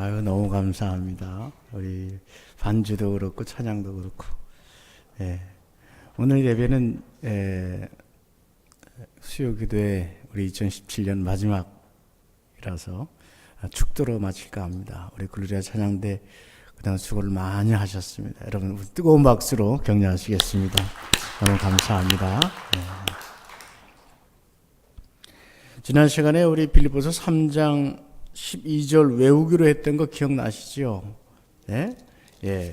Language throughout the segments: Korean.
아유, 너무 감사합니다. 우리 반주도 그렇고 찬양도 그렇고. 예. 오늘 예배는 수요기도회 우리 2017년 마지막이라서 축도로 마칠까 합니다. 우리 글로리아 찬양대 그동안 수고를 많이 하셨습니다. 여러분 뜨거운 박수로 격려하시겠습니다. 너무 감사합니다. 지난 시간에 우리 빌립보서 3장 12절 외우기로 했던 거 기억나시죠? 네? 예.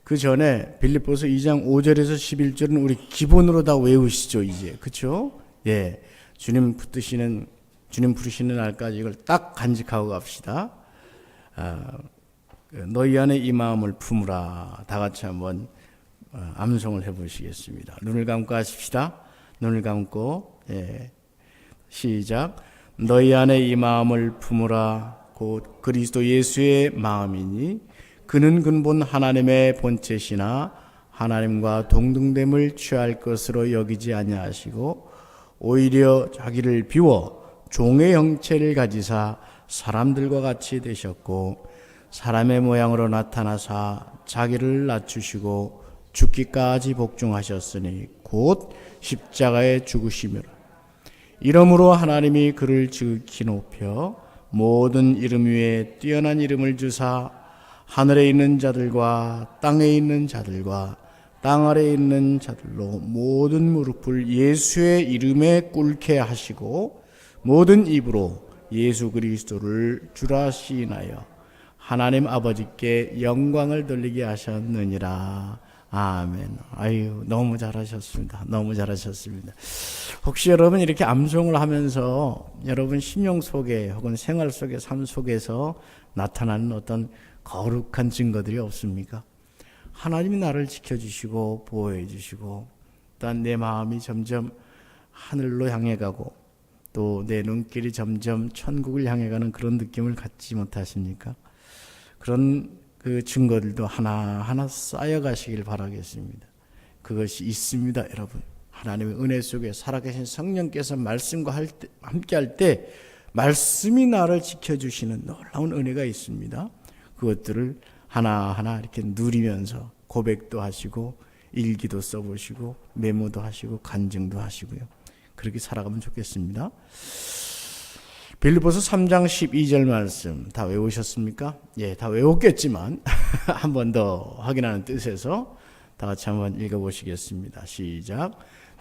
그 전에 빌립보서 2장 5절에서 11절은 우리 기본으로 다 외우시죠, 이제. 그쵸? 예. 주님 부르시는 날까지 이걸 딱 간직하고 갑시다. 너희 안에 이 마음을 품으라. 다 같이 한번 암송을 해보시겠습니다. 눈을 감고 하십시다. 눈을 감고, 예. 시작. 너희 안에 이 마음을 품으라. 곧 그리스도 예수의 마음이니 그는 근본 하나님의 본체시나 하나님과 동등됨을 취할 것으로 여기지 아니하시고 오히려 자기를 비워 종의 형체를 가지사 사람들과 같이 되셨고 사람의 모양으로 나타나사 자기를 낮추시고 죽기까지 복종하셨으니 곧 십자가에 죽으시며 이러므로 하나님이 그를 지극히 높여 모든 이름 위에 뛰어난 이름을 주사 하늘에 있는 자들과 땅에 있는 자들과 땅 아래에 있는 자들로 모든 무릎을 예수의 이름에 꿇게 하시고 모든 입으로 예수 그리스도를 주라 시인하여 하나님 아버지께 영광을 돌리게 하셨느니라. 아멘. 아유, 너무 잘하셨습니다. 너무 잘하셨습니다. 혹시 여러분 이렇게 암송을 하면서 여러분 심령 속에 혹은 생활 속에 삶 속에서 나타나는 어떤 거룩한 증거들이 없습니까? 하나님이 나를 지켜주시고 보호해 주시고 또한 내 마음이 점점 하늘로 향해 가고 또 내 눈길이 점점 천국을 향해 가는 그런 느낌을 갖지 못하십니까? 그런 그 증거들도 하나하나 쌓여가시길 바라겠습니다. 그것이 있습니다, 여러분. 하나님의 은혜 속에 살아계신 성령께서 말씀과 함께 할 때 말씀이 나를 지켜주시는 놀라운 은혜가 있습니다. 그것들을 하나하나 이렇게 누리면서 고백도 하시고 일기도 써보시고 메모도 하시고 간증도 하시고요. 그렇게 살아가면 좋겠습니다. 빌립보서 3장 12절 말씀 다 외우셨습니까? 예, 다 외웠겠지만 한 번 더 확인하는 뜻에서 다 같이 한번 읽어보시겠습니다. 시작.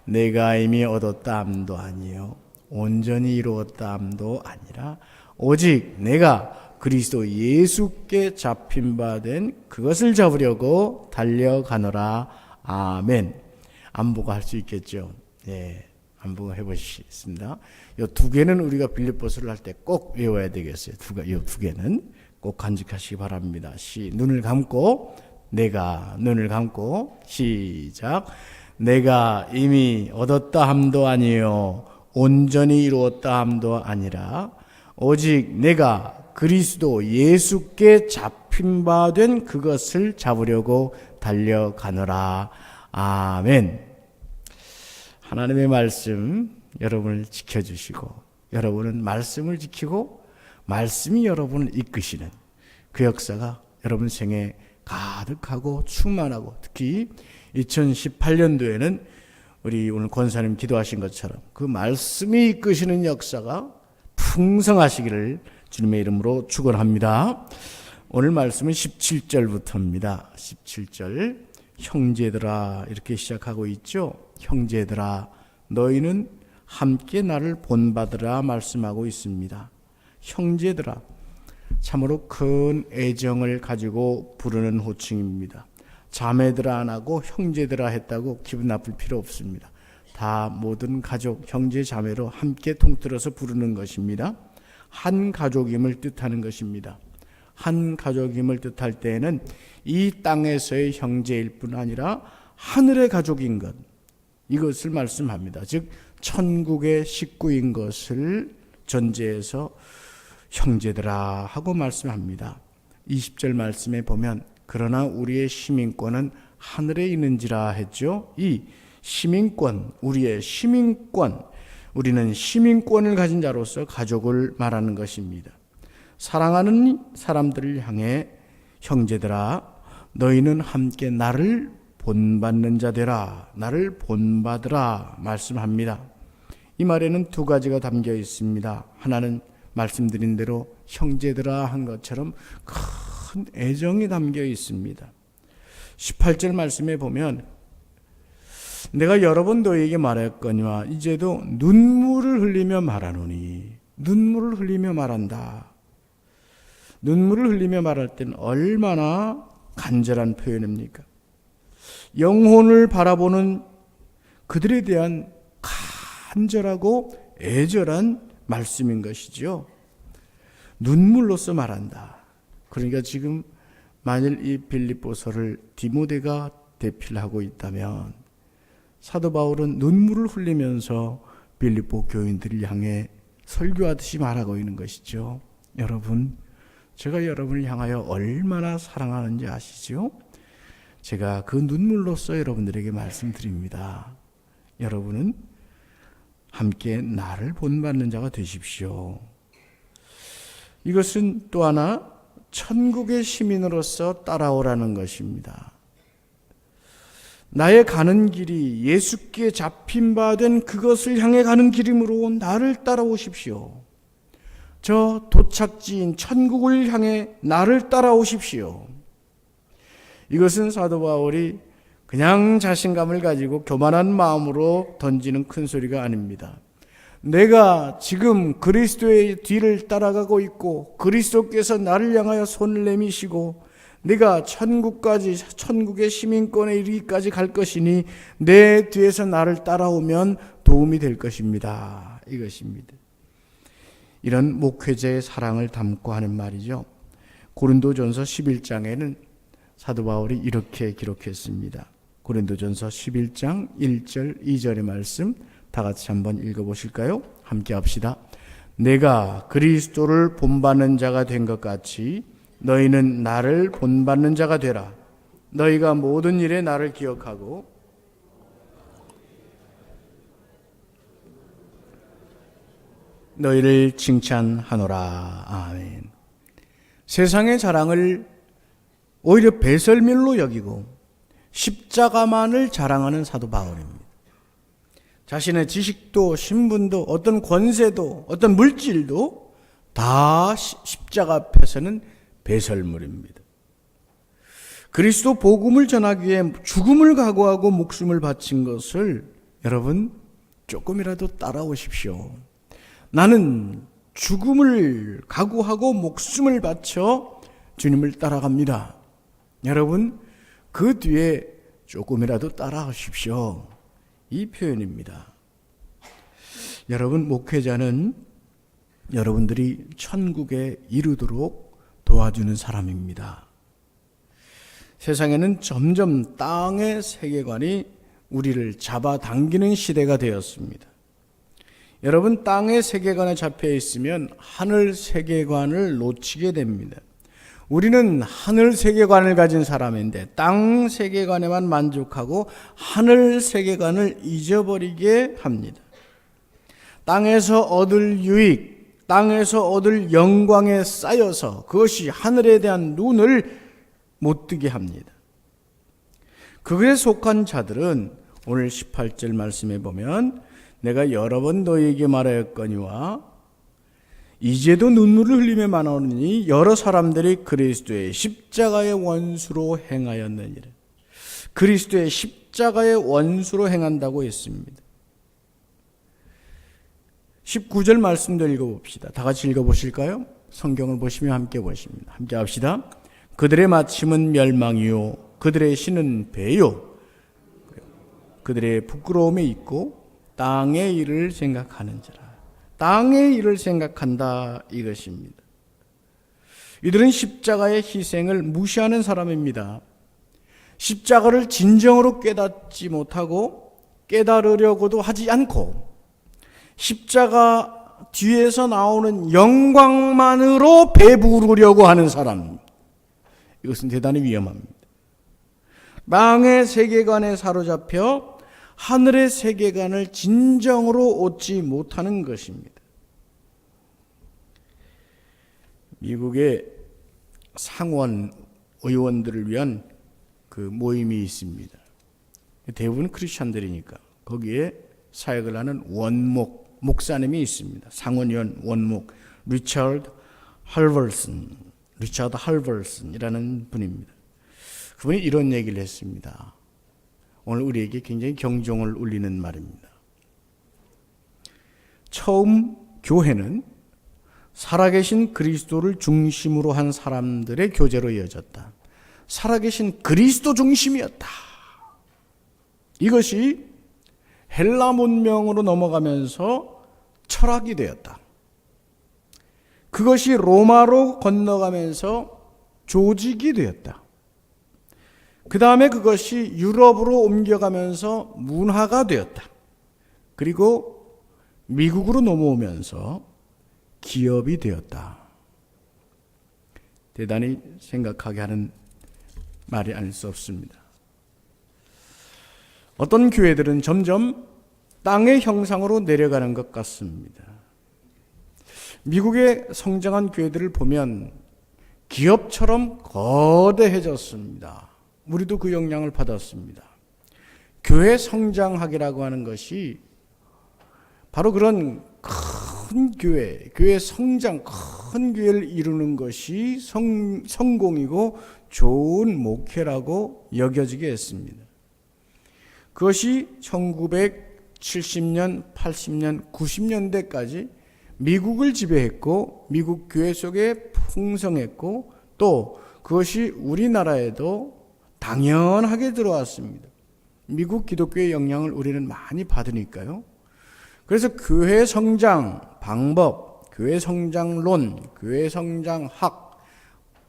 내가 이미 얻었다함도 아니요 온전히 이루었다함도 아니라 오직 내가 그리스도 예수께 잡힌 바 된 그것을 잡으려고 달려가노라. 아멘. 안보가 할 수 있겠죠. 예. 한번 해보시겠습니다. 이 두 개는 우리가 빌립보서를 할 때 꼭 외워야 되겠어요. 이 두 개는 꼭 간직하시기 바랍니다. 눈을 감고 눈을 감고 시작. 내가 이미 얻었다 함도 아니요 온전히 이루었다 함도 아니라 오직 내가 그리스도 예수께 잡힌 바 된 그것을 잡으려고 달려가노라. 아멘. 하나님의 말씀 여러분을 지켜주시고 여러분은 말씀을 지키고 말씀이 여러분을 이끄시는 그 역사가 여러분 생에 가득하고 충만하고 특히 2018년도에는 우리 오늘 권사님 기도하신 것처럼 그 말씀이 이끄시는 역사가 풍성하시기를 주님의 이름으로 축원합니다. 오늘 말씀은 17절부터입니다. 17절 형제들아 이렇게 시작하고 있죠. 형제들아 너희는 함께 나를 본받으라 말씀하고 있습니다. 형제들아 참으로 큰 애정을 가지고 부르는 호칭입니다. 자매들아 안 하고 형제들아 했다고 기분 나쁠 필요 없습니다. 다 모든 가족 형제 자매로 함께 통틀어서 부르는 것입니다. 한 가족임을 뜻하는 것입니다. 한 가족임을 뜻할 때에는 이 땅에서의 형제일 뿐 아니라 하늘의 가족인 것 이것을 말씀합니다. 즉 천국의 식구인 것을 전제해서 형제들아 하고 말씀합니다. 20절 말씀에 보면 그러나 우리의 시민권은 하늘에 있는지라 했죠. 이 시민권, 우리의 시민권, 우리는 시민권을 가진 자로서 가족을 말하는 것입니다. 사랑하는 사람들을 향해 형제들아 너희는 함께 나를 본받는 자 되라, 나를 본받으라 말씀합니다. 이 말에는 두 가지가 담겨 있습니다. 하나는 말씀드린 대로 형제들아 한 것처럼 큰 애정이 담겨 있습니다. 18절 말씀에 보면 내가 여러 번 너희에게 말했거니와 이제도 눈물을 흘리며 말하노니, 눈물을 흘리며 말한다. 눈물을 흘리며 말할 때는 얼마나 간절한 표현입니까? 영혼을 바라보는 그들에 대한 간절하고 애절한 말씀인 것이죠. 눈물로서 말한다. 그러니까 지금 만일 이 빌립보서를 디모데가 대필 하고 있다면 사도 바울은 눈물을 흘리면서 빌립보 교인들을 향해 설교하듯이 말하고 있는 것이죠. 여러분, 제가 여러분을 향하여 얼마나 사랑하는지 아시죠? 제가 그 눈물로써 여러분들에게 말씀드립니다. 여러분은 함께 나를 본받는 자가 되십시오. 이것은 또 하나 천국의 시민으로서 따라오라는 것입니다. 나의 가는 길이 예수께 잡힌 바 된 그것을 향해 가는 길이므로 나를 따라오십시오. 저 도착지인 천국을 향해 나를 따라오십시오. 이것은 사도 바울이 그냥 자신감을 가지고 교만한 마음으로 던지는 큰 소리가 아닙니다. 내가 지금 그리스도의 뒤를 따라가고 있고 그리스도께서 나를 향하여 손을 내미시고 내가 천국의 시민권에 이르기까지 갈 것이니 내 뒤에서 나를 따라오면 도움이 될 것입니다. 이것입니다. 이런 목회자의 사랑을 담고 하는 말이죠. 고린도전서 11장에는 사도 바울이 이렇게 기록했습니다. 고린도전서 11장 1절 2절의 말씀 다 같이 한번 읽어보실까요? 함께 합시다. 내가 그리스도를 본받는 자가 된 것 같이 너희는 나를 본받는 자가 되라. 너희가 모든 일에 나를 기억하고 너희를 칭찬하노라. 아멘. 세상의 자랑을 오히려 배설물로 여기고 십자가만을 자랑하는 사도 바울입니다. 자신의 지식도 신분도 어떤 권세도 어떤 물질도 다 십자가 앞에서는 배설물입니다. 그리스도 복음을 전하기 위해 죽음을 각오하고 목숨을 바친 것을 여러분 조금이라도 따라오십시오. 나는 죽음을 각오하고 목숨을 바쳐 주님을 따라갑니다. 여러분 그 뒤에 조금이라도 따라오십시오. 이 표현입니다. 여러분 목회자는 여러분들이 천국에 이르도록 도와주는 사람입니다. 세상에는 점점 땅의 세계관이 우리를 잡아당기는 시대가 되었습니다. 여러분 땅의 세계관에 잡혀 있으면 하늘 세계관을 놓치게 됩니다. 우리는 하늘 세계관을 가진 사람인데 땅 세계관에만 만족하고 하늘 세계관을 잊어버리게 합니다. 땅에서 얻을 유익, 땅에서 얻을 영광에 쌓여서 그것이 하늘에 대한 눈을 못 뜨게 합니다. 그에 속한 자들은 오늘 18절 말씀에 보면 내가 여러 번 너희에게 말하였거니와 이제도 눈물을 흘리며 말하노니 여러 사람들이 그리스도의 십자가의 원수로 행하였느니라. 그리스도의 십자가의 원수로 행한다고 했습니다. 19절 말씀도 읽어봅시다. 다 같이 읽어보실까요? 성경을 보시면 함께 보십니다. 함께 합시다. 그들의 마침은 멸망이요 그들의 신은 배요 그들의 부끄러움이 있고 땅의 일을 생각하는 자라. 땅의 일을 생각한다 이것입니다. 이들은 십자가의 희생을 무시하는 사람입니다. 십자가를 진정으로 깨닫지 못하고 깨달으려고도 하지 않고 십자가 뒤에서 나오는 영광만으로 배부르려고 하는 사람. 이것은 대단히 위험합니다. 땅의 세계관에 사로잡혀 하늘의 세계관을 진정으로 얻지 못하는 것입니다. 미국의 상원 의원들을 위한 그 모임이 있습니다. 대부분 크리스천들이니까 거기에 사역을 하는 원목 목사님이 있습니다. 상원의원 원목 리차드 할버슨이라는 분입니다. 그분이 이런 얘기를 했습니다. 오늘 우리에게 굉장히 경종을 울리는 말입니다. 처음 교회는 살아계신 그리스도를 중심으로 한 사람들의 교제로 이어졌다. 살아계신 그리스도 중심이었다. 이것이 헬라 문명으로 넘어가면서 철학이 되었다. 그것이 로마로 건너가면서 조직이 되었다. 그 다음에 그것이 유럽으로 옮겨가면서 문화가 되었다. 그리고 미국으로 넘어오면서 기업이 되었다. 대단히 생각하게 하는 말이 아닐 수 없습니다. 어떤 교회들은 점점 땅의 형상으로 내려가는 것 같습니다. 미국의 성장한 교회들을 보면 기업처럼 거대해졌습니다. 우리도 그 영향을 받았습니다. 교회 성장학이라고 하는 것이 바로 그런 큰 교회 성장, 큰 교회를 이루는 것이 성공이고 좋은 목회라고 여겨지게 했습니다. 그것이 1970년, 80년, 90년대까지 미국을 지배했고 미국 교회 속에 풍성했고 또 그것이 우리나라에도 당연하게 들어왔습니다. 미국 기독교의 영향을 우리는 많이 받으니까요. 그래서 교회 성장 방법, 교회 성장론, 교회 성장학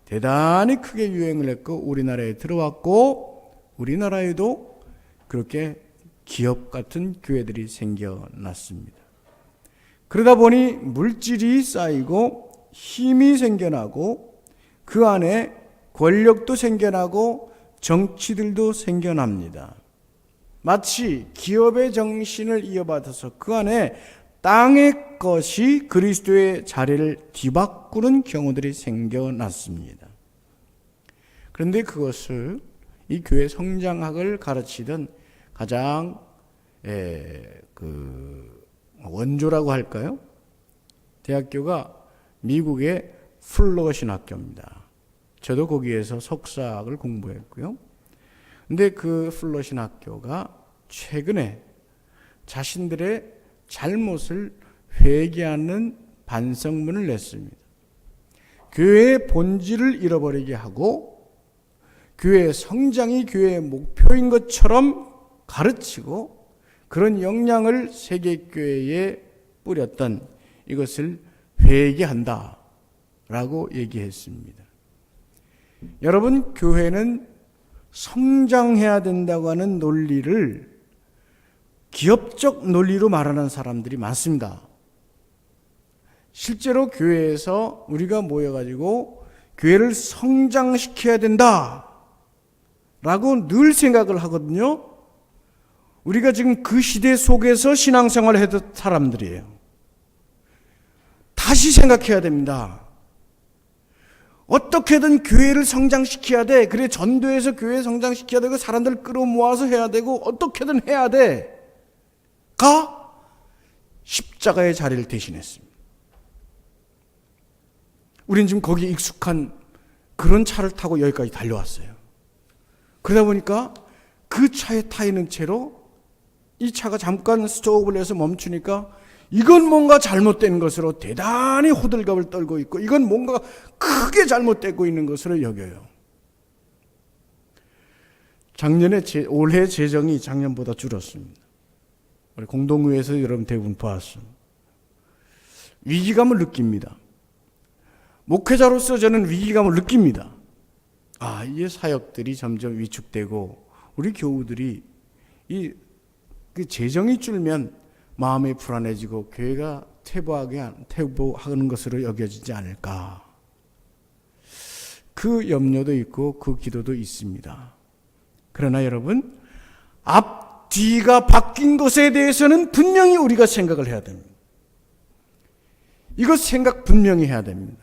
대단히 크게 유행을 했고 우리나라에 들어왔고 우리나라에도 그렇게 기업 같은 교회들이 생겨났습니다. 그러다 보니 물질이 쌓이고 힘이 생겨나고 그 안에 권력도 생겨나고 정치들도 생겨납니다. 마치 기업의 정신을 이어받아서 그 안에 땅의 것이 그리스도의 자리를 뒤바꾸는 경우들이 생겨났습니다. 그런데 그것을 이 교회 성장학을 가르치던 가장 원조라고 할까요? 대학교가 미국의 플러신 학교입니다. 저도 거기에서 석사학을 공부했고요. 근데 그 플러신 학교가 최근에 자신들의 잘못을 회개하는 반성문을 냈습니다. 교회의 본질을 잃어버리게 하고 교회의 성장이 교회의 목표인 것처럼 가르치고 그런 영향을 세계교회에 뿌렸던 이것을 회개한다 라고 얘기했습니다. 여러분, 교회는 성장해야 된다고 하는 논리를 기업적 논리로 말하는 사람들이 많습니다. 실제로 교회에서 우리가 모여가지고 교회를 성장시켜야 된다 라고 늘 생각을 하거든요. 우리가 지금 그 시대 속에서 신앙생활을 했던 사람들이에요. 다시 생각해야 됩니다. 어떻게든 교회를 성장시켜야 돼. 그래 전도해서 교회 성장시켜야 되고 사람들 끌어모아서 해야 되고 어떻게든 해야 돼. 가 십자가의 자리를 대신했습니다. 우린 지금 거기에 익숙한 그런 차를 타고 여기까지 달려왔어요. 그러다 보니까 그 차에 타 있는 채로 이 차가 잠깐 스톱을 해서 멈추니까 이건 뭔가 잘못된 것으로 대단히 호들갑을 떨고 있고 이건 뭔가 크게 잘못되고 있는 것으로 여겨요. 올해 재정이 작년보다 줄었습니다. 우리 공동구에서 여러분 대부분 봤습니다. 위기감을 느낍니다. 목회자로서 저는 위기감을 느낍니다. 이 사역들이 점점 위축되고 우리 교우들이 그 재정이 줄면 마음이 불안해지고 교회가 퇴보하는 것으로 여겨지지 않을까. 그 염려도 있고 그 기도도 있습니다. 그러나 여러분, 앞뒤가 바뀐 것에 대해서는 분명히 우리가 생각을 해야 됩니다. 이것 생각 분명히 해야 됩니다.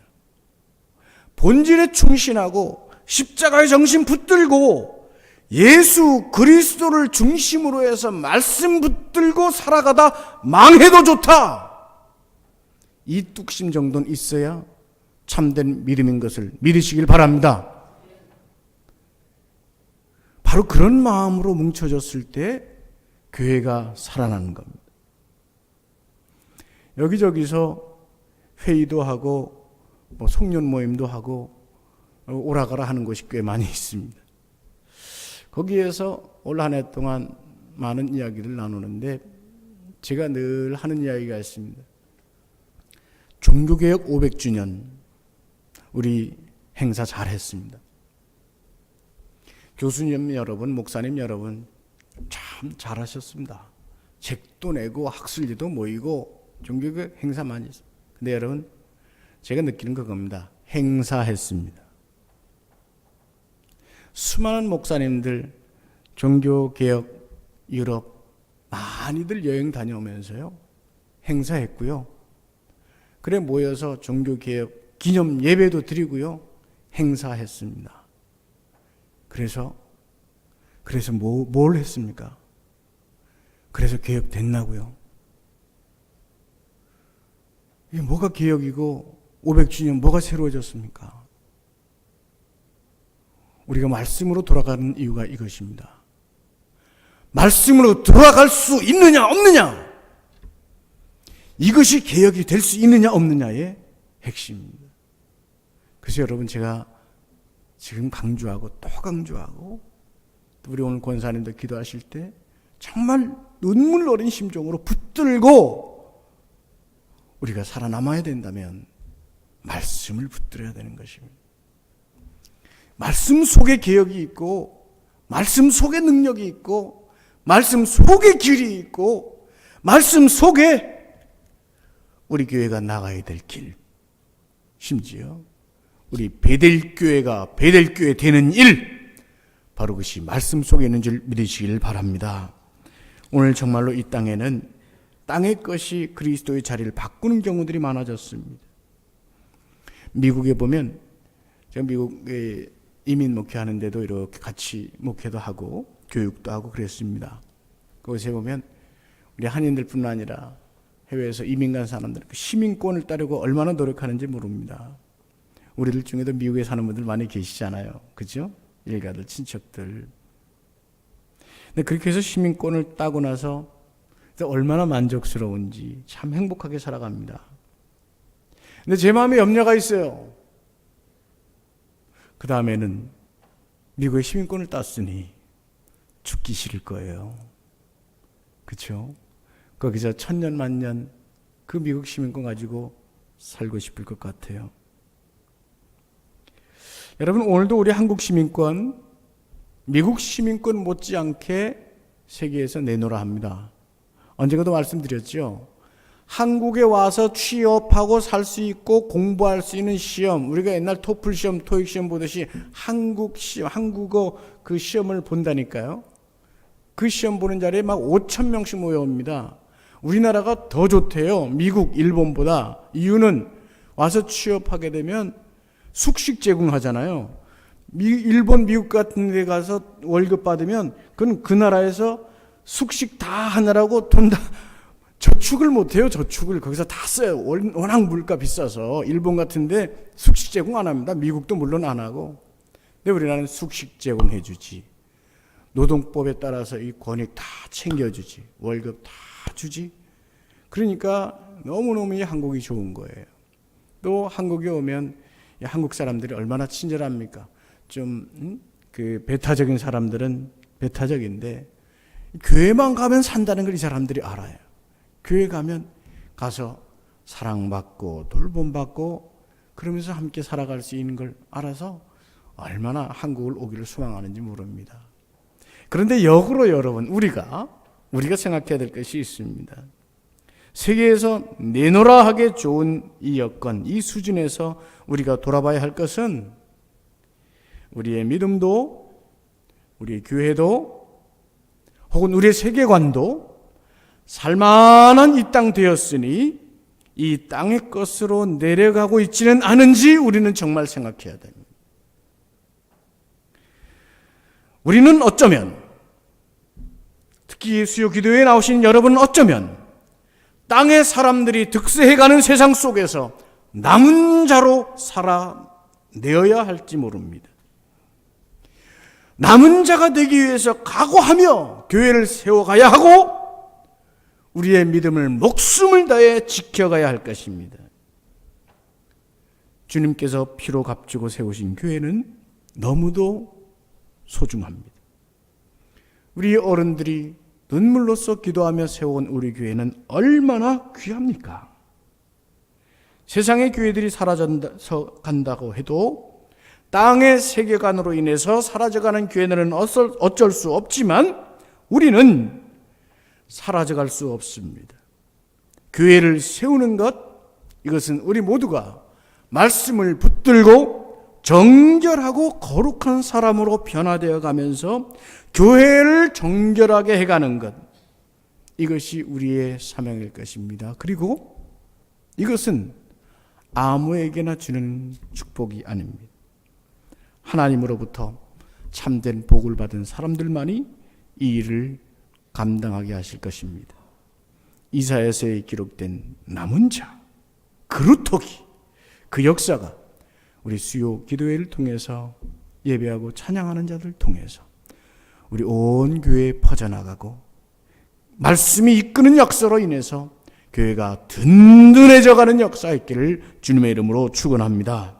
본질에 충신하고 십자가의 정신 붙들고 예수 그리스도를 중심으로 해서 말씀 붙들고 살아가다 망해도 좋다. 이 뚝심 정도는 있어야 참된 믿음인 것을 믿으시길 바랍니다. 바로 그런 마음으로 뭉쳐졌을 때 교회가 살아나는 겁니다. 여기저기서 회의도 하고 송년 모임도 하고 오라가라 하는 곳이 꽤 많이 있습니다. 거기에서 올 한 해 동안 많은 이야기를 나누는데 제가 늘 하는 이야기가 있습니다. 종교개혁 500주년 우리 행사 잘했습니다. 교수님 여러분, 목사님 여러분 참 잘하셨습니다. 책도 내고 학술지도 모이고 종교개혁 행사 많이 했습니다. 근데 여러분 제가 느끼는 그겁니다. 행사했습니다. 수많은 목사님들 종교개혁 유럽 많이들 여행 다녀오면서요 행사했고요. 그래 모여서 종교개혁 기념 예배도 드리고요 행사했습니다. 그래서 뭘 했습니까? 그래서 개혁됐나고요? 이게 뭐가 개혁이고 500주년 뭐가 새로워졌습니까? 우리가 말씀으로 돌아가는 이유가 이것입니다. 말씀으로 돌아갈 수 있느냐 없느냐, 이것이 개혁이 될 수 있느냐 없느냐의 핵심입니다. 그래서 여러분 제가 지금 강조하고 또 강조하고 우리 오늘 권사님도 기도하실 때 정말 눈물 어린 심정으로 붙들고 우리가 살아남아야 된다면 말씀을 붙들어야 되는 것입니다. 말씀 속에 개혁이 있고 말씀 속에 능력이 있고 말씀 속에 길이 있고 말씀 속에 우리 교회가 나가야 될 길, 심지어 우리 베델교회가 베델교회 되는 일, 바로 그것이 말씀 속에 있는 줄 믿으시길 바랍니다. 오늘 정말로 이 땅에는 땅의 것이 그리스도의 자리를 바꾸는 경우들이 많아졌습니다. 미국에 보면 제가 미국에 이민 목회하는데도 이렇게 같이 목회도 하고 교육도 하고 그랬습니다. 거기서 보면 우리 한인들뿐 아니라 해외에서 이민 간 사람들 시민권을 따려고 얼마나 노력하는지 모릅니다. 우리들 중에도 미국에 사는 분들 많이 계시잖아요. 그죠? 일가들, 친척들. 근데 그렇게 해서 시민권을 따고 나서 얼마나 만족스러운지 참 행복하게 살아갑니다. 근데 제 마음에 염려가 있어요. 그 다음에는 미국의 시민권을 땄으니 죽기 싫을 거예요. 그렇죠? 거기서 천년 만년 그 미국 시민권 가지고 살고 싶을 것 같아요. 여러분 오늘도 우리 한국 시민권, 미국 시민권 못지않게 세계에서 내놓으라 합니다. 언젠가도 말씀드렸죠. 한국에 와서 취업하고 살 수 있고 공부할 수 있는 시험, 우리가 옛날 토플 시험, 토익 시험 보듯이 한국 시험, 한국어 그 시험을 본다니까요. 그 시험 보는 자리에 막 5,000명씩 모여옵니다. 우리나라가 더 좋대요. 미국, 일본보다. 이유는 와서 취업하게 되면 숙식 제공하잖아요. 일본, 미국 같은 데 가서 월급 받으면 그건 그 나라에서 숙식 다 하느라고 돈 다 저축을 못해요. 저축을 거기서 다 써요. 워낙 물가 비싸서. 일본 같은데 숙식 제공 안 합니다. 미국도 물론 안 하고. 근데 우리나라는 숙식 제공해 주지. 노동법에 따라서 이 권익 다 챙겨주지. 월급 다 주지. 그러니까 너무너무 이 한국이 좋은 거예요. 또 한국에 오면 이 한국 사람들이 얼마나 친절합니까? 좀 그 배타적인 사람들은 배타적인데 교회만 가면 산다는 걸 이 사람들이 알아요. 교회 가서 사랑받고 돌봄받고 그러면서 함께 살아갈 수 있는 걸 알아서 얼마나 한국을 오기를 소망하는지 모릅니다. 그런데 역으로 여러분 우리가 생각해야 될 것이 있습니다. 세계에서 내놓으라 하게 좋은 이 여건, 이 수준에서 우리가 돌아봐야 할 것은 우리의 믿음도 우리의 교회도 혹은 우리의 세계관도 살만한 이 땅 되었으니 이 땅의 것으로 내려가고 있지는 않은지 우리는 정말 생각해야 됩니다. 우리는 어쩌면, 특히 수요 기도회에 나오신 여러분은 어쩌면 땅의 사람들이 득세해가는 세상 속에서 남은 자로 살아내어야 할지 모릅니다. 남은 자가 되기 위해서 각오하며 교회를 세워가야 하고 우리의 믿음을 목숨을 다해 지켜가야 할 것입니다. 주님께서 피로 값주고 세우신 교회는 너무도 소중합니다. 우리 어른들이 눈물로써 기도하며 세워온 우리 교회는 얼마나 귀합니까? 세상의 교회들이 사라져 간다고 해도 땅의 세계관으로 인해서 사라져가는 교회는 어쩔 수 없지만 우리는 사라져갈 수 없습니다. 교회를 세우는 것, 이것은 우리 모두가 말씀을 붙들고 정결하고 거룩한 사람으로 변화되어 가면서 교회를 정결하게 해가는 것, 이것이 우리의 사명일 것입니다. 그리고 이것은 아무에게나 주는 축복이 아닙니다. 하나님으로부터 참된 복을 받은 사람들만이 이 일을 감당하게 하실 것입니다. 이사야서에 기록된 남은 자, 그루터기, 그 역사가 우리 수요 기도회를 통해서 예배하고 찬양하는 자들 통해서 우리 온 교회에 퍼져나가고 말씀이 이끄는 역사로 인해서 교회가 든든해져 가는 역사가 있기를 주님의 이름으로 축원합니다.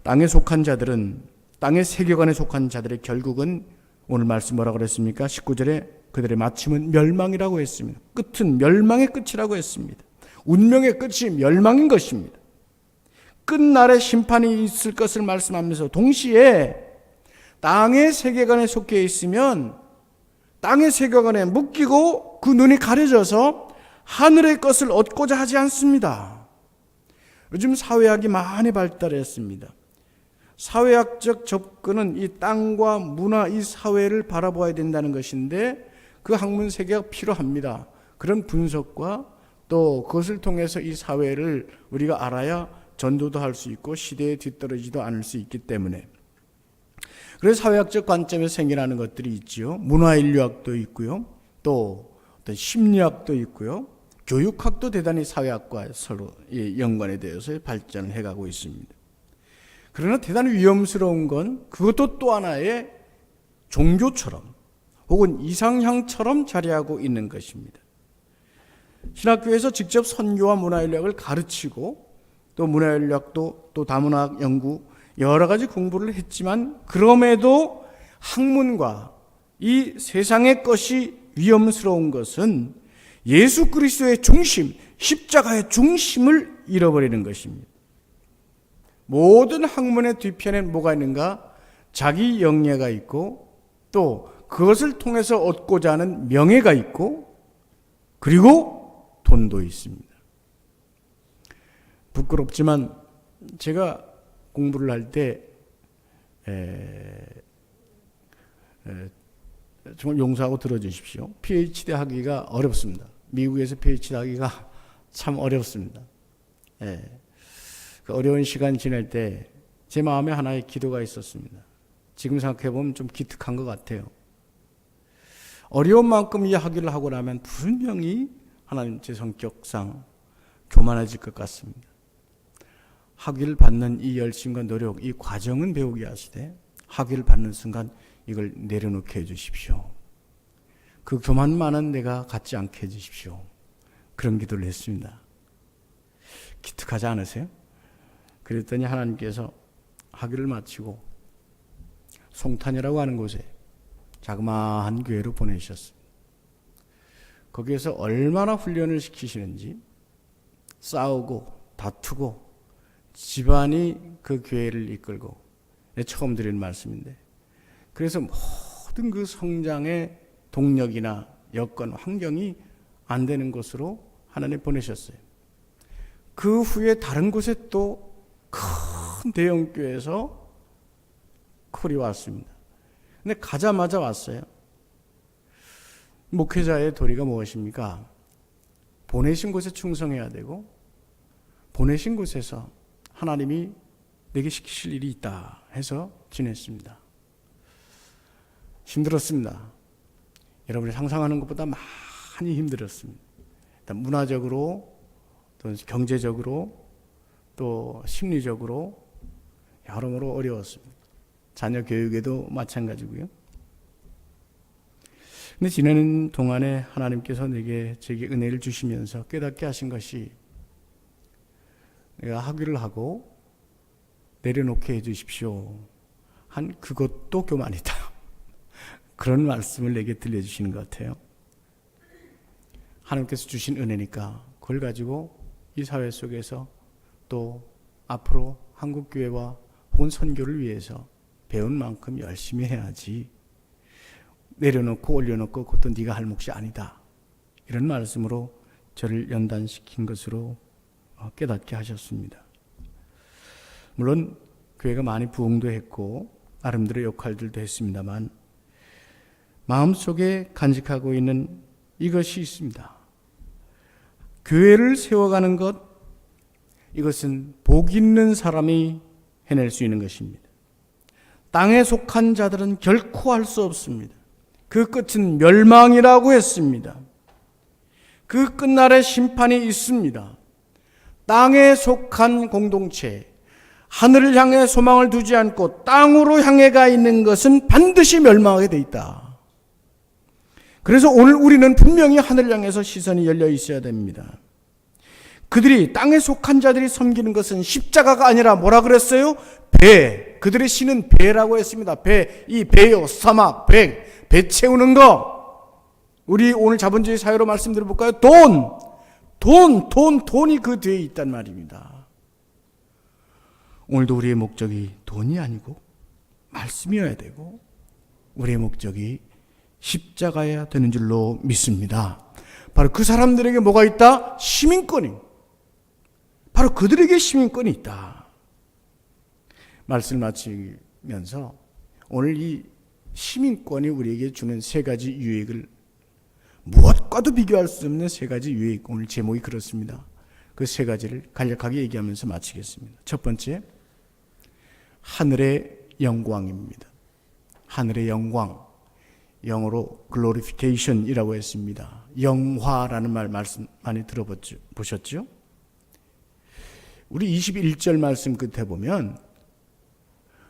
땅에 속한 자들은, 땅의 세계관에 속한 자들의 결국은 오늘 말씀 뭐라고 그랬습니까? 19절에 그들의 마침은 멸망이라고 했습니다. 끝은 멸망의 끝이라고 했습니다. 운명의 끝이 멸망인 것입니다. 끝날에 심판이 있을 것을 말씀하면서 동시에 땅의 세계관에 속해 있으면 땅의 세계관에 묶이고 그 눈이 가려져서 하늘의 것을 얻고자 하지 않습니다. 요즘 사회학이 많이 발달했습니다. 사회학적 접근은 이 땅과 문화, 이 사회를 바라보아야 된다는 것인데 그 학문 세계가 필요합니다. 그런 분석과 또 그것을 통해서 이 사회를 우리가 알아야 전도도 할 수 있고 시대에 뒤떨어지도 않을 수 있기 때문에, 그래서 사회학적 관점에서 생겨나는 것들이 있지요. 문화인류학도 있고요, 또 어떤 심리학도 있고요, 교육학도 대단히 사회학과 서로 연관에 대해서 발전을 해가고 있습니다. 그러나 대단히 위험스러운 건 그것도 또 하나의 종교처럼 혹은 이상향처럼 자리하고 있는 것입니다. 신학교에서 직접 선교와 문화인류학을 가르치고 또 문화인류학도 또 다문화학 연구 여러 가지 공부를 했지만 그럼에도 학문과 이 세상의 것이 위험스러운 것은 예수 그리스도의 중심, 십자가의 중심을 잃어버리는 것입니다. 모든 학문의 뒤편엔 뭐가 있는가? 자기 영예가 있고 또 그것을 통해서 얻고자 하는 명예가 있고 그리고 돈도 있습니다. 부끄럽지만 제가 공부를 할 때 정말 용서하고 들어주십시오. PhD 하기가 어렵습니다. 미국에서 PhD 하기가 참 어렵습니다. 그 어려운 시간 지낼 때 제 마음에 하나의 기도가 있었습니다. 지금 생각해보면 좀 기특한 것 같아요. 어려운 만큼 이 학위를 하고 나면 분명히 하나님 제 성격상 교만해질 것 같습니다. 학위를 받는 이 열심과 노력, 이 과정은 배우게 하시되 학위를 받는 순간 이걸 내려놓게 해주십시오. 그 교만만은 내가 갖지 않게 해주십시오. 그런 기도를 했습니다. 기특하지 않으세요? 그랬더니 하나님께서 학위를 마치고 송탄이라고 하는 곳에 자그마한 교회로 보내주셨습니다. 거기에서 얼마나 훈련을 시키시는지 싸우고 다투고 집안이 그 교회를 이끌고, 처음 드리는 말씀인데, 그래서 모든 그 성장의 동력이나 여건, 환경이 안 되는 곳으로 하나님 보내셨어요. 그 후에 다른 곳에 또 큰 대형교회에서 콜이 왔습니다. 근데 가자마자 왔어요. 목회자의 도리가 무엇입니까? 보내신 곳에 충성해야 되고 보내신 곳에서 하나님이 내게 시키실 일이 있다 해서 지냈습니다. 힘들었습니다. 여러분이 상상하는 것보다 많이 힘들었습니다. 일단 문화적으로, 또 경제적으로, 또 심리적으로 여러모로 어려웠습니다. 자녀 교육에도 마찬가지고요. 근데 지내는 동안에 하나님께서 제게 은혜를 주시면서 깨닫게 하신 것이, 내가 학위를 하고 내려놓게 해주십시오 한 그것도 교만이다. 그런 말씀을 내게 들려주시는 것 같아요. 하나님께서 주신 은혜니까 그걸 가지고 이 사회 속에서 또 앞으로 한국교회와 혹은 선교를 위해서 배운 만큼 열심히 해야지, 내려놓고 올려놓고 그것도 네가 할 몫이 아니다, 이런 말씀으로 저를 연단시킨 것으로 깨닫게 하셨습니다. 물론 교회가 많이 부흥도 했고 나름대로 역할들도 했습니다만, 마음속에 간직하고 있는 이것이 있습니다. 교회를 세워가는 것, 이것은 복 있는 사람이 해낼 수 있는 것입니다. 땅에 속한 자들은 결코 할 수 없습니다. 그 끝은 멸망이라고 했습니다. 그 끝날에 심판이 있습니다. 땅에 속한 공동체, 하늘을 향해 소망을 두지 않고 땅으로 향해 가 있는 것은 반드시 멸망하게 돼 있다. 그래서 오늘 우리는 분명히 하늘을 향해서 시선이 열려 있어야 됩니다. 그들이, 땅에 속한 자들이 섬기는 것은 십자가가 아니라 뭐라 그랬어요? 배. 그들의 신은 배라고 했습니다. 배, 이 배요, 사막, 배 채우는 거. 우리 오늘 자본주의 사회로 말씀드려볼까요? 돈이 그 뒤에 있단 말입니다. 오늘도 우리의 목적이 돈이 아니고 말씀이어야 되고, 우리의 목적이 십자가여야 되는 줄로 믿습니다. 바로 그 사람들에게 뭐가 있다? 시민권이. 바로 그들에게 시민권이 있다. 말씀을 마치면서 오늘 이 시민권이 우리에게 주는 세 가지 유익을, 무엇과도 비교할 수 없는 세 가지 유익, 오늘 제목이 그렇습니다. 그 세 가지를 간략하게 얘기하면서 마치겠습니다. 첫 번째, 하늘의 영광입니다. 하늘의 영광, 영어로 glorification이라고 했습니다. 영화라는 말씀 많이 들어보셨죠? 우리 21절 말씀 끝에 보면,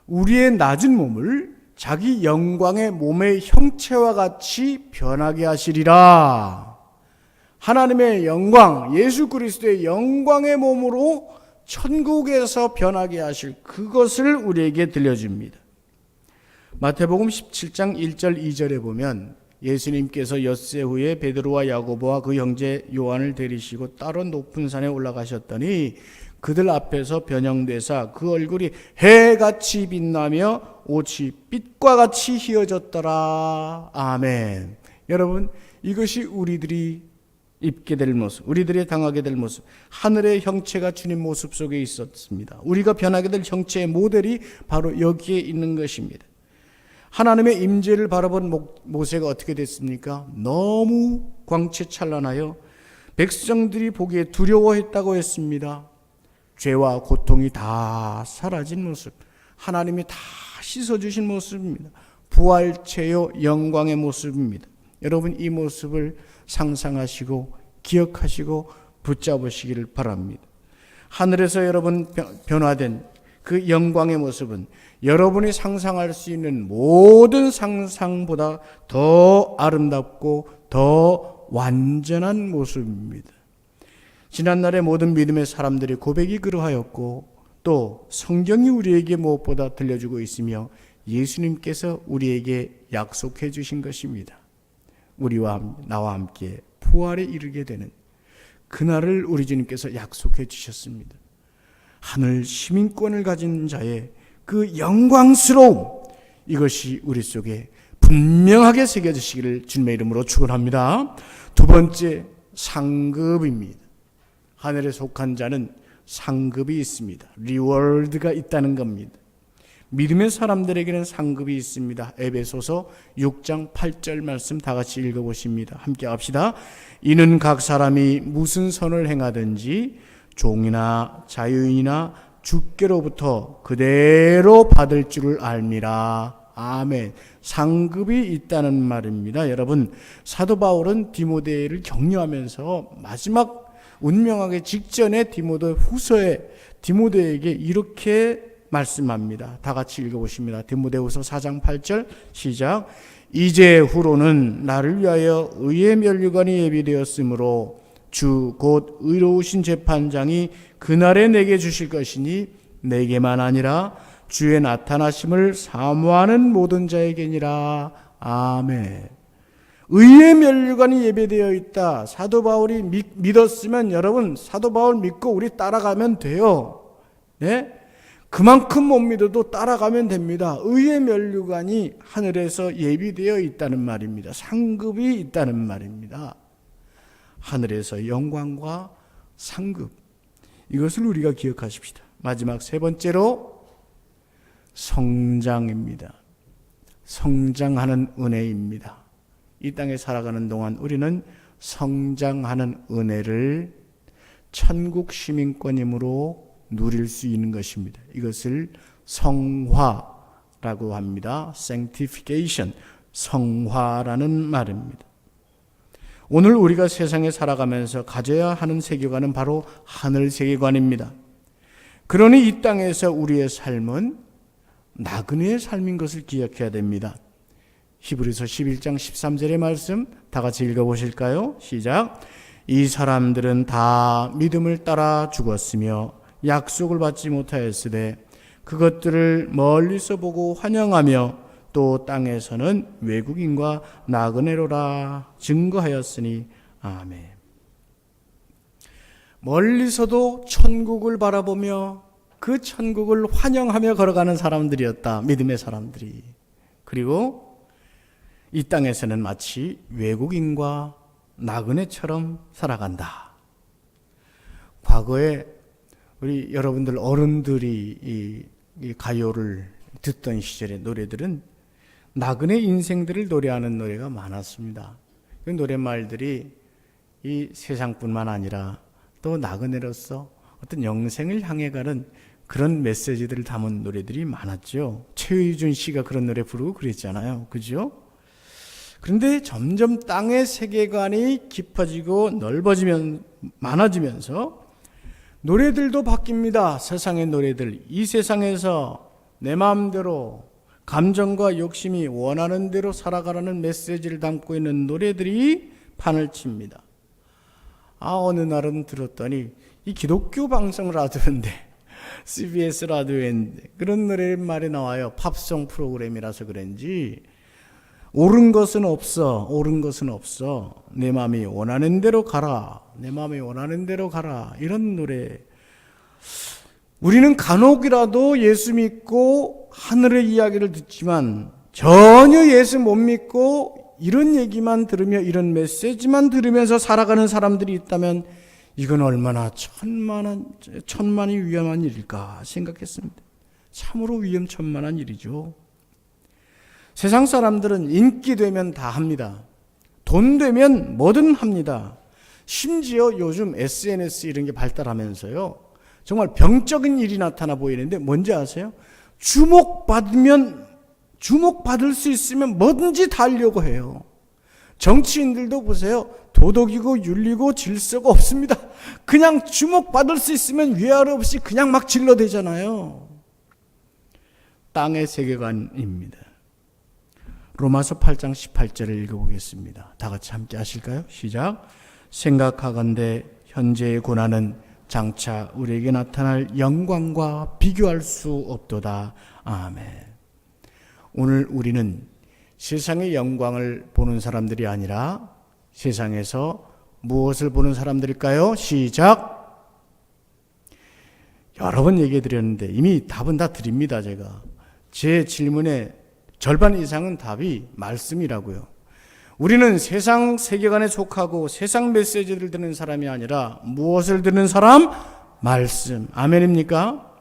우리의 낮은 몸을 자기 영광의 몸의 형체와 같이 변하게 하시리라. 하나님의 영광, 예수 그리스도의 영광의 몸으로 천국에서 변하게 하실 그것을 우리에게 들려줍니다. 마태복음 17장 1절 2절에 보면, 예수님께서 엿새 후에 베드로와 야고보와 그 형제 요한을 데리시고 따로 높은 산에 올라가셨더니 그들 앞에서 변형되사 그 얼굴이 해같이 빛나며 옷이 빛과 같이 희어졌더라. 아멘. 여러분, 이것이 우리들이 입게 될 모습, 우리들이 당하게 될 모습, 하늘의 형체가 주님 모습 속에 있었습니다. 우리가 변하게 될 형체의 모델이 바로 여기에 있는 것입니다. 하나님의 임재를 바라본 모세가 어떻게 됐습니까? 너무 광채찬란하여 백성들이 보기에 두려워했다고 했습니다. 죄와 고통이 다 사라진 모습, 하나님이 다 씻어주신 모습입니다. 부활체요 영광의 모습입니다. 여러분, 이 모습을 상상하시고 기억하시고 붙잡으시기를 바랍니다. 하늘에서 여러분 변화된 그 영광의 모습은 여러분이 상상할 수 있는 모든 상상보다 더 아름답고 더 완전한 모습입니다. 지난날의 모든 믿음의 사람들의 고백이 그러하였고, 또 성경이 우리에게 무엇보다 들려주고 있으며 예수님께서 우리에게 약속해 주신 것입니다. 나와 함께 부활에 이르게 되는 그날을 우리 주님께서 약속해 주셨습니다. 하늘 시민권을 가진 자의 그 영광스러움, 이것이 우리 속에 분명하게 새겨지시기를 주님의 이름으로 축원합니다. 두 번째, 상급입니다. 하늘에 속한 자는 상급이 있습니다. 리워드가 있다는 겁니다. 믿음의 사람들에게는 상급이 있습니다. 에베소서 6장 8절 말씀 다 같이 읽어보십니다. 함께 합시다. 이는 각 사람이 무슨 선을 행하든지 종이나 자유인이나 주께로부터 그대로 받을 줄을 알미라. 아멘. 상급이 있다는 말입니다. 여러분, 사도 바울은 디모데를 격려하면서 마지막 운명하기 직전에 디모데 후서에 디모데에게 이렇게 말씀합니다. 다 같이 읽어보십니다. 디모데후서 4장 8절 시작. 이제 후로는 나를 위하여 의의 면류관이 예비되었으므로 주 곧 의로우신 재판장이 그날에 내게 주실 것이니 내게만 아니라 주의 나타나심을 사모하는 모든 자에게니라. 아멘. 의의 면류관이 예배되어 있다. 사도 바울이 믿었으면 여러분, 사도 바울 믿고 우리 따라가면 돼요. 네? 그만큼 못 믿어도 따라가면 됩니다. 의의 면류관이 하늘에서 예비되어 있다는 말입니다. 상급이 있다는 말입니다. 하늘에서 영광과 상급, 이것을 우리가 기억하십시다. 마지막 세 번째로 성장입니다. 성장하는 은혜입니다. 이 땅에 살아가는 동안 우리는 성장하는 은혜를 천국 시민권임으로 누릴 수 있는 것입니다. 이것을 성화라고 합니다. sanctification, 성화라는 말입니다. 오늘 우리가 세상에 살아가면서 가져야 하는 세계관은 바로 하늘 세계관입니다. 그러니 이 땅에서 우리의 삶은 나그네의 삶인 것을 기억해야 됩니다. 히브리서 11장 13절의 말씀 다 같이 읽어보실까요? 시작. 이 사람들은 다 믿음을 따라 죽었으며 약속을 받지 못하였으되 그것들을 멀리서 보고 환영하며 또 땅에서는 외국인과 나그네로라 증거하였으니 아멘. 멀리서도 천국을 바라보며 그 천국을 환영하며 걸어가는 사람들이었다. 믿음의 사람들이. 그리고 이 땅에서는 마치 외국인과 나그네처럼 살아간다. 과거에 우리 여러분들 어른들이 이 가요를 듣던 시절의 노래들은 나그네 인생들을 노래하는 노래가 많았습니다. 그 노랫말들이 이 세상뿐만 아니라 또 나그네로서 어떤 영생을 향해 가는 그런 메시지들을 담은 노래들이 많았죠. 최의준 씨가 그런 노래 부르고 그랬잖아요. 그죠? 그런데 점점 땅의 세계관이 깊어지고 많아지면서 노래들도 바뀝니다. 세상의 노래들. 이 세상에서 내 마음대로 감정과 욕심이 원하는 대로 살아가라는 메시지를 담고 있는 노래들이 판을 칩니다. 어느 날은 들었더니 이 기독교 방송 라디오인데 CBS 라디오인데 그런 노랫말이 나와요. 팝송 프로그램이라서 그런지 옳은 것은 없어. 내 마음이 원하는 대로 가라. 이런 노래. 우리는 간혹이라도 예수 믿고 하늘의 이야기를 듣지만 전혀 예수 못 믿고 이런 얘기만 들으며 이런 메시지만 들으면서 살아가는 사람들이 있다면 이건 얼마나 천만이 위험한 일일까 생각했습니다. 참으로 위험천만한 일이죠. 세상 사람들은 인기 되면 다 합니다. 돈 되면 뭐든 합니다. 심지어 요즘 SNS 이런 게 발달하면서요. 정말 병적인 일이 나타나 보이는데 뭔지 아세요? 주목받을 수 있으면 뭐든지 다 하려고 해요. 정치인들도 보세요. 도덕이고 윤리고 질서가 없습니다. 그냥 주목받을 수 있으면 위아래 없이 그냥 막 질러대잖아요. 땅의 세계관입니다. 로마서 8장 18절을 읽어보겠습니다. 다 같이 함께 하실까요? 시작. 생각하건대 현재의 고난은 장차 우리에게 나타날 영광과 비교할 수 없도다. 아멘. 오늘 우리는 세상의 영광을 보는 사람들이 아니라 세상에서 무엇을 보는 사람들일까요? 시작. 여러 번 얘기해 드렸는데 이미 답은 다 드립니다. 제가 제 질문의 절반 이상은 답이 말씀이라고요. 우리는 세상 세계관에 속하고 세상 메시지를 듣는 사람이 아니라 무엇을 듣는 사람? 말씀. 아멘입니까?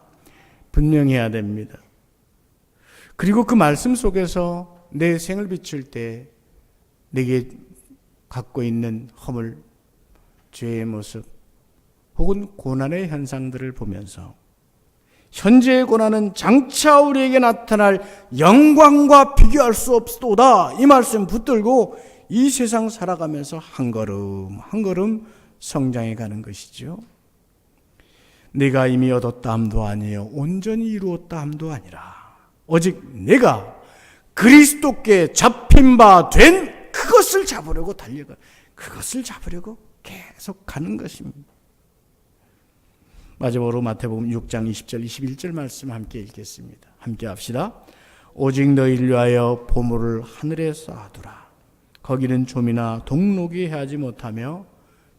분명히 해야 됩니다. 그리고 그 말씀 속에서 내 생을 비출 때 내게 갖고 있는 허물, 죄의 모습, 혹은 고난의 현상들을 보면서 현재의 고난은 장차 우리에게 나타날 영광과 비교할 수 없도다, 이 말씀 붙들고 이 세상 살아가면서 한 걸음 한 걸음 성장해 가는 것이죠. 내가 이미 얻었다 함도 아니에요, 온전히 이루었다 함도 아니라 오직 내가 그리스도께 잡힌 바 된 그것을 잡으려고 달려가, 그것을 잡으려고 계속 가는 것입니다. 마지막으로 마태복음 6장 20절 21절 말씀 함께 읽겠습니다. 함께 합시다. 오직 너희를 위하여 보물을 하늘에 쌓아두라. 거기는 좀이나 동록이 해하지 못하며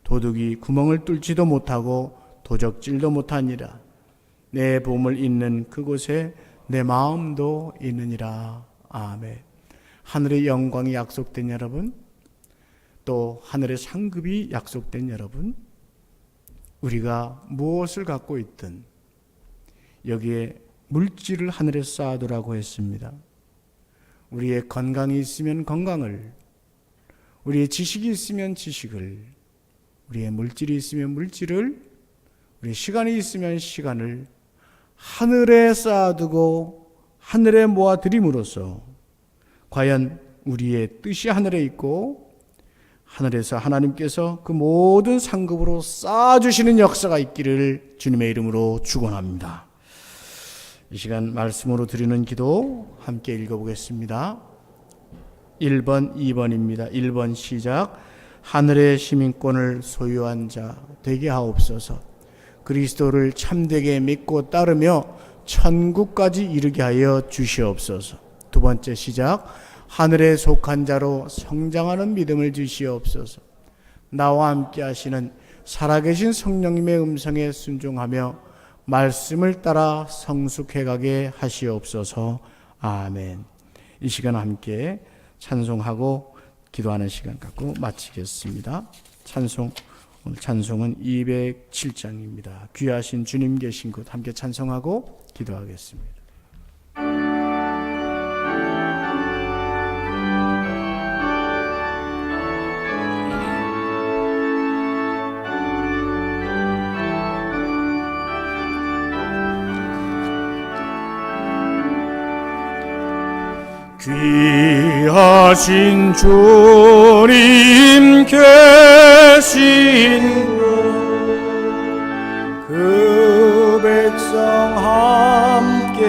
도둑이 구멍을 뚫지도 못하고 도적질도 못하니라. 내 보물 있는 그곳에 내 마음도 있느니라. 아멘. 하늘의 영광이 약속된 여러분, 또 하늘의 상급이 약속된 여러분, 우리가 무엇을 갖고 있든 여기에 물질을 하늘에 쌓아두라고 했습니다. 우리의 건강이 있으면 건강을, 우리의 지식이 있으면 지식을, 우리의 물질이 있으면 물질을, 우리의 시간이 있으면 시간을 하늘에 쌓아두고 하늘에 모아드림으로써 과연 우리의 뜻이 하늘에 있고 하늘에서 하나님께서 그 모든 상급으로 쌓아주시는 역사가 있기를 주님의 이름으로 축원합니다. 이 시간 말씀으로 드리는 기도 함께 읽어보겠습니다. 1번, 2번입니다. 1번 시작. 하늘의 시민권을 소유한 자 되게 하옵소서. 그리스도를 참되게 믿고 따르며 천국까지 이르게 하여 주시옵소서. 두 번째 시작. 하늘에 속한 자로 성장하는 믿음을 주시옵소서. 나와 함께 하시는 살아계신 성령님의 음성에 순종하며 말씀을 따라 성숙해가게 하시옵소서. 아멘. 이 시간 함께 찬송하고 기도하는 시간 갖고 마치겠습니다. 오늘 찬송은 207장입니다. 귀하신 주님 계신 곳 함께 찬송하고 기도하겠습니다. 귀하신 주님 계신 그 백성 함께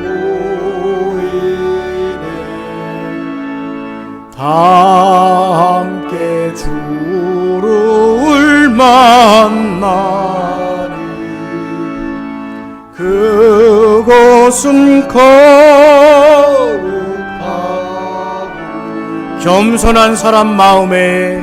모이네. 다 함께 주를 만나니 그곳은 겸손한 사람 마음에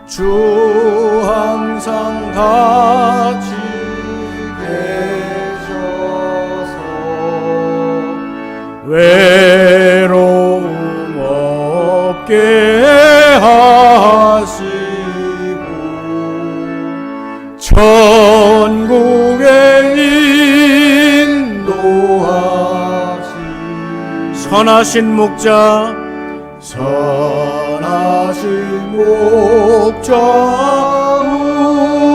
주 항상 같이 계셔서 외로움 없게 하시고 천국에 인도하시 선하신 목자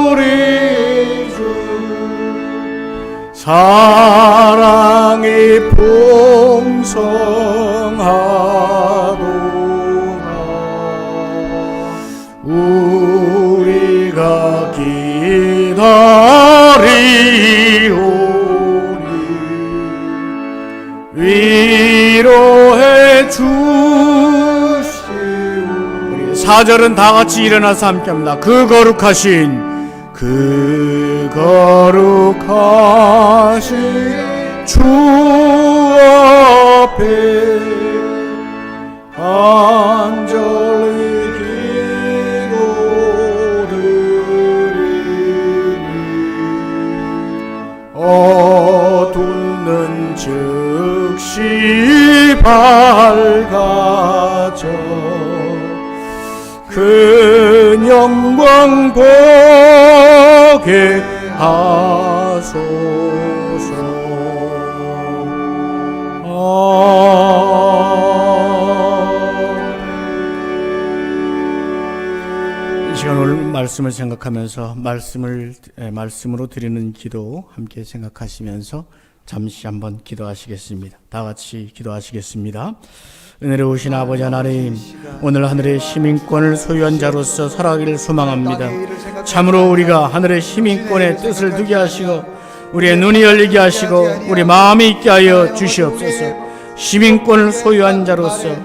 우리 주 사랑이 풍성하도다. 우리가 기다리오니 위로해 주시오. 4절은 다 같이 일어나서 함께합니다. 그 거룩하신 주 앞에 간절히 어두운 즉시 밝아져 큰 영광 보게 하소서. 이 시간 오늘 말씀을 생각하면서 말씀으로 드리는 기도 함께 생각하시면서 잠시 한번 기도하시겠습니다. 다 같이 기도하시겠습니다. 은혜로우신 아버지 하나님, 오늘 하늘의 시민권을 소유한 자로서 살아가기를 소망합니다. 참으로 우리가 하늘의 시민권의 뜻을 두게 하시고 우리의 눈이 열리게 하시고 우리 마음이 있게 하여 주시옵소서. 시민권을 소유한 자로서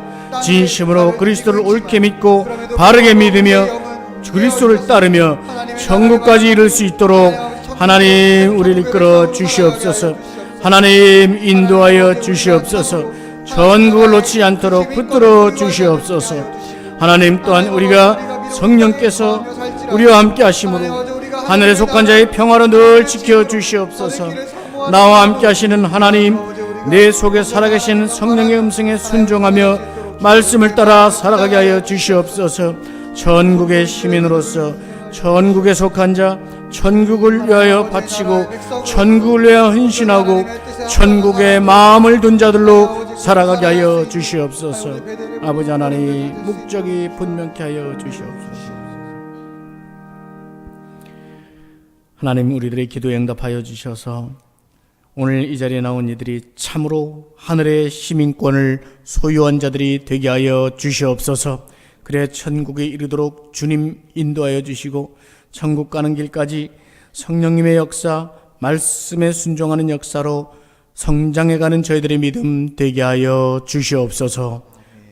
진심으로 그리스도를 옳게 믿고 바르게 믿으며 그리스도를 따르며 천국까지 이룰 수 있도록 하나님 우리를 이끌어 주시옵소서. 하나님 인도하여 주시옵소서. 전국을 놓지 않도록 붙들어 주시옵소서. 하나님 또한 우리가 성령께서 우리와 함께 하심으로 하늘에 속한 자의 평화로 늘 지켜 주시옵소서. 나와 함께 하시는 하나님, 내 속에 살아계신 성령의 음성에 순종하며 말씀을 따라 살아가게 하여 주시옵소서. 전국의 시민으로서 전국에 속한 자, 천국을 위하여 바치고 천국을 위하여 헌신하고 천국의 마음을 둔 자들로 살아가게 하여 주시옵소서. 아버지 하나님, 목적이 분명케 하여 주시옵소서. 하나님, 우리들의 기도에 응답하여 주셔서 오늘 이 자리에 나온 이들이 참으로 하늘의 시민권을 소유한 자들이 되게 하여 주시옵소서. 그래 천국에 이르도록 주님 인도하여 주시고 천국 가는 길까지 성령님의 역사, 말씀에 순종하는 역사로 성장해가는 저희들의 믿음 되게 하여 주시옵소서.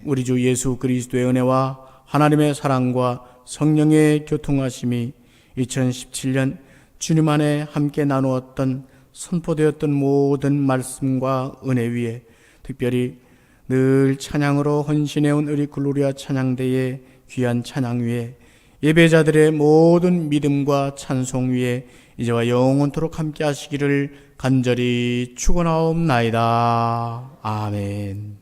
우리 주 예수 그리스도의 은혜와 하나님의 사랑과 성령의 교통하심이 2017년 주님 안에 함께 나누었던 선포되었던 모든 말씀과 은혜 위에 특별히 늘 찬양으로 헌신해온 우리 글로리아 찬양대의 귀한 찬양 위에 예배자들의 모든 믿음과 찬송 위에 이제와 영원토록 함께 하시기를 간절히 축원하옵나이다. 아멘.